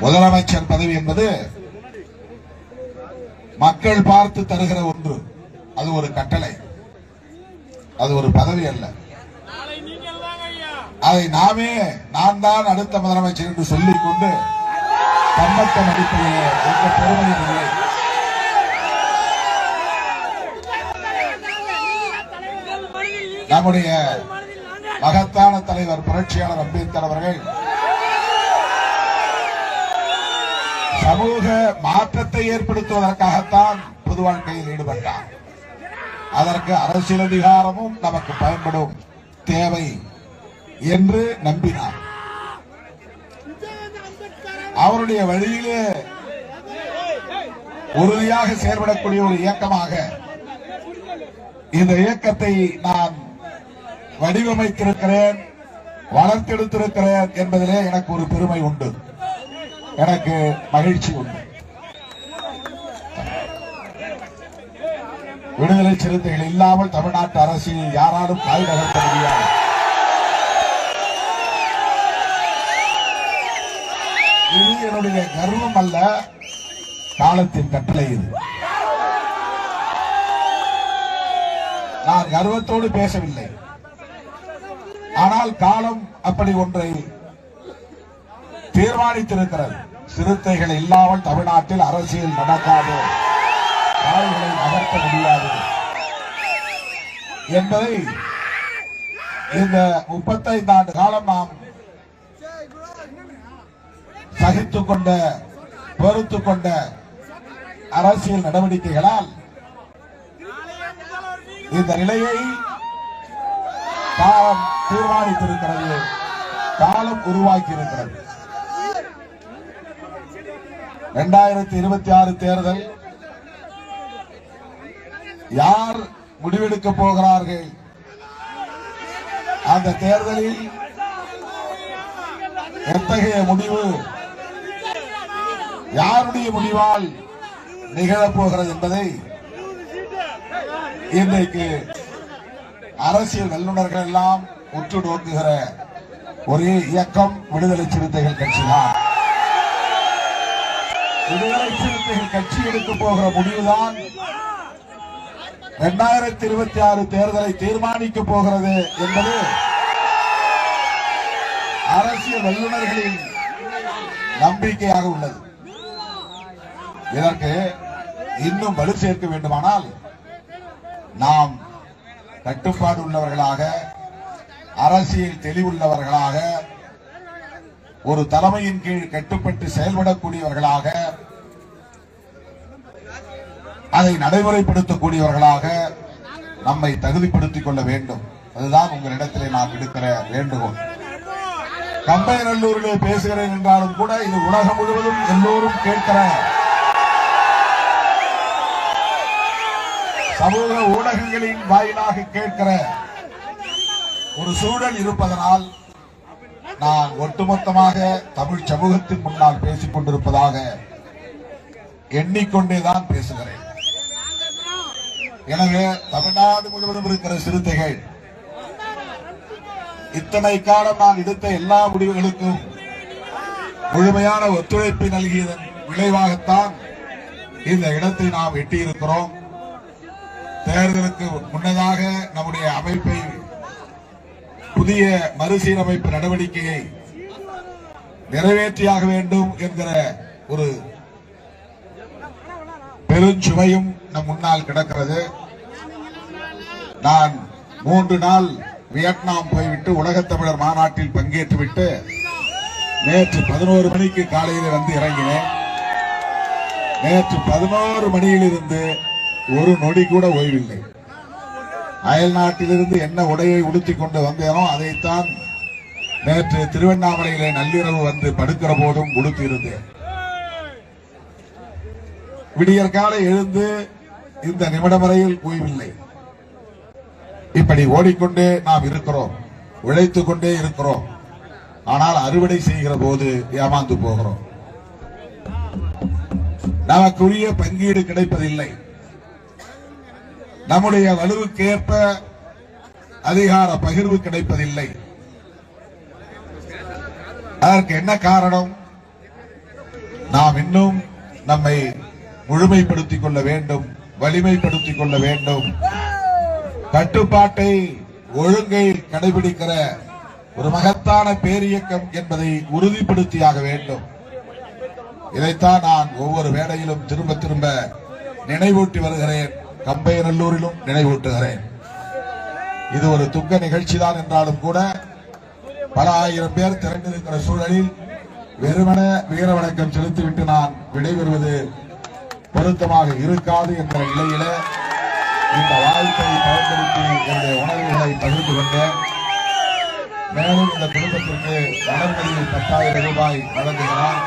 முதலமைச்சர் பதவி என்பது மக்கள் பார்த்து தருகிற ஒன்று. அது ஒரு கட்டளை, அது ஒரு பதவி அல்ல. அதை நான் தான் அடுத்த முதலமைச்சர் என்று சொல்லிக் கொண்டு தம்மத்தம் அடிப்படையிலே எந்த பெருமையும் இல்லை. நம்முடைய மகத்தான தலைவர் புரட்சியாளர் அம்பேத்கர் அவர்கள் சமூக மாற்றத்தை ஏற்படுத்துவதற்காகத்தான் பொது வாழ்க்கையில் ஈடுபட்டார். அதற்கு அரசியல் அதிகாரமும் நமக்கு பயன்படும் தேவை என்று நம்பினார். அவருடைய வழியிலே உறுதியாக செயல்படக்கூடிய ஒரு இயக்கமாக இந்த இயக்கத்தை நான் வடிவமைத்திருக்கிறேன், வளர்த்தெடுத்திருக்கிறேன் என்பதிலே எனக்கு ஒரு பெருமை உண்டு, எனக்கு மகிழ்ச்சி உண்டு. விடுதலை சிறுத்தைகள் இல்லாமல் தமிழ்நாட்டு அரசியல் யாராலும் காய் நகர்த்த முடியாது. இது என்னுடைய கர்வம் அல்ல, காலத்தின் கட்டளை. இது நான் கர்வத்தோடு பேசவில்லை. ஆனால் காலம் அப்படி ஒன்றை தீர்மானித்திருக்கிறது. சிறுத்தைகள் இல்லாமல் தமிழ்நாட்டில் அரசியல் நடக்காது, காய்களை நகர்த்த முடியாது என்பதை இந்த 35 ஆண்டு காலம் நாம் சகித்துக் கொண்ட பொறுத்துக் கொண்ட அரசியல் நடவடிக்கைகளால் இந்த நிலையை காலம் தீர்மானித்திருக்கிறது, காலம் உருவாக்கி இருக்கிறது. 2026 தேர்தல் யார் முடிவெடுக்க போகிறார்கள்? அந்த தேர்தலில் எத்தகைய முடிவு யாருடைய முடிவால் நிகழப்போகிறது என்பதை இன்றைக்கு அரசியல் வல்லுநர்கள் எல்லாம் உற்று நோக்குகிற ஒரே இயக்கம் விடுதலை சிறுத்தைகள் கட்சிதான். விடுதலை சிறுத்தைகள் கட்சி எடுக்க போகிற முடிவுதான் 2026 தேர்தலை தீர்மானிக்க போகிறது என்பது அரசியல் வல்லுநர்களின் நம்பிக்கையாக உள்ளது. இதற்கு இன்னும் வலு சேர்க்க வேண்டுமானால் நாம் கட்டுப்பாடு உள்ளவர்களாக, அரசியல் தெளிவுள்ளவர்களாக, ஒரு தலைமையின் கீழ் கட்டுப்பட்டு செயல்படக்கூடியவர்களாக, அதை நடைமுறைப்படுத்தக்கூடியவர்களாக நம்மை தகுதிப்படுத்திக் கொள்ள வேண்டும். அதுதான் உங்களிடத்திலே நான் விடுக்கிற வேண்டுகோள். கம்பைநல்லூரிலே பேசுகிறேன் என்றாலும் கூட இது உலகம் முழுவதும் எல்லோரும் கேட்கிற, சமூக ஊடகங்களின் வாயிலாக கேட்கிற ஒரு சூழல் இருப்பதனால் நான் ஒட்டுமொத்தமாக தமிழ் சமூகத்தின் முன்னால் பேசிக் கொண்டிருப்பதாக எண்ணிக்கொண்டேதான் பேசுகிறேன். எனவே தமிழ்நாடு முழுவதும் இருக்கிற சிறுத்தைகள் இத்தனை காலம் நான் எடுத்த எல்லா முடிவுகளுக்கும் முழுமையான ஒத்துழைப்பை நல்கியதன் விளைவாகத்தான் இந்த இடத்தை நாம் எட்டியிருக்கிறோம். தேர்தலுக்கு முன்னதாக நம்முடைய அமைப்பை, புதிய மறுசீரமைப்பு நடவடிக்கையை நிறைவேற்றியாக வேண்டும் என்கிற ஒரு பெருஞ்சுமையும் நம் முன்னால் கிடக்கிறது. நான் 3 நாள் வியட்நாம் போய்விட்டு உலகத் தமிழர் மாநாட்டில் பங்கேற்றுவிட்டு நேற்று 11 மணிக்கு காலையில் வந்து இறங்கினேன். நேற்று 11 மணியிலிருந்து ஒரு நொடி கூட ஓய்வில்லை. அயல் நாட்டிலிருந்து என்ன உடையை உடுத்திக் கொண்டு வந்தேனோ அதைத்தான் நேற்று திருவண்ணாமலையிலே நள்ளிரவு வந்து படுக்கிற போதும் உடுத்தியிருந்தேன். விடியற் காலை எழுந்து இந்த நிமிடம் வரையில் ஓய்வில்லை. இப்படி ஓடிக்கொண்டே நாம் இருக்கிறோம், உழைத்துக் கொண்டே இருக்கிறோம். ஆனால் அறுவடை செய்கிற போது ஏமாந்து போகிறோம். நமக்குரிய பங்கீடு கிடைப்பதில்லை. நம்முடைய வலுவுக்கேற்ப அதிகார பகிர்வு கிடைப்பதில்லை. அதற்கு என்ன காரணம்? நாம் இன்னும் நம்மை முழுமைப்படுத்திக் கொள்ள வேண்டும், வலிமைப்படுத்திக் கொள்ள வேண்டும். கட்டுப்பாட்டை, ஒழுங்கை கடைபிடிக்கிற ஒரு மகத்தான பேரியக்கம் என்பதை உறுதிப்படுத்தியாக வேண்டும். இதைத்தான் நான் ஒவ்வொரு வேளையிலும் திரும்ப திரும்ப நினைவூட்டி வருகிறேன். கம்பையநல்லூரிலும் நினைவூட்டுகிறேன். இது ஒரு துக்க நிகழ்ச்சி தான் என்றாலும் கூட பல ஆயிரம் பேர் திரண்டிருக்கிற சூழலில் வெறுமன வீர வணக்கம் செலுத்திவிட்டு நான் விடைபெறுவது பொருத்தமாக இருக்காது என்ற நிலையில இந்த வாய்ப்பை பயன்படுத்தி என்னுடைய உணர்வுகளை பகிர்ந்து கொண்டேன். மேலும் இந்த குடும்பத்திற்கு வளர்மொழியில் 10,000 ரூபாய் வழங்குகிறார்.